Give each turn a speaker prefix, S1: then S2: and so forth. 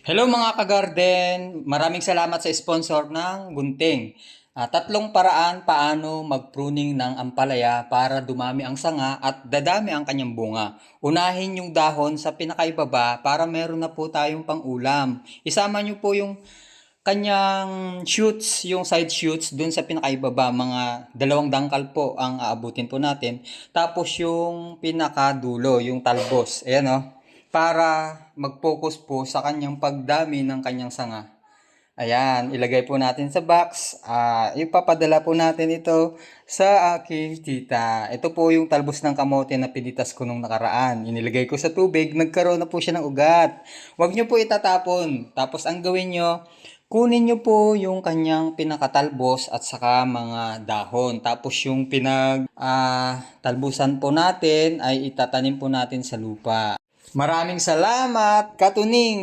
S1: Hello mga ka-garden! Maraming salamat sa sponsor ng gunting. Tatlong paraan paano mag-pruning ng ampalaya para dumami ang sanga at dadami ang kanyang bunga. Unahin yung dahon sa pinakaibaba para meron na po tayong pang-ulam. Isama nyo po yung kanyang shoots, yung side shoots dun sa pinakaibaba, mga 2 dangkal po ang aabutin po natin. Tapos yung pinakadulo, yung talbos. Ayan o. Para mag-focus po sa kanyang pagdami ng kanyang sanga. Ayan, ilagay po natin sa box. Ipapadala po natin ito sa aking tita. Ito po yung talbos ng kamote na pinitas ko nung nakaraan. Inilagay ko sa tubig, nagkaroon na po siya ng ugat. Huwag nyo po itatapon. Tapos ang gawin nyo, kunin nyo po yung kanyang pinakatalbos at saka mga dahon. Tapos yung talbusan po natin ay itatanim po natin sa lupa. Maraming salamat, Katuning!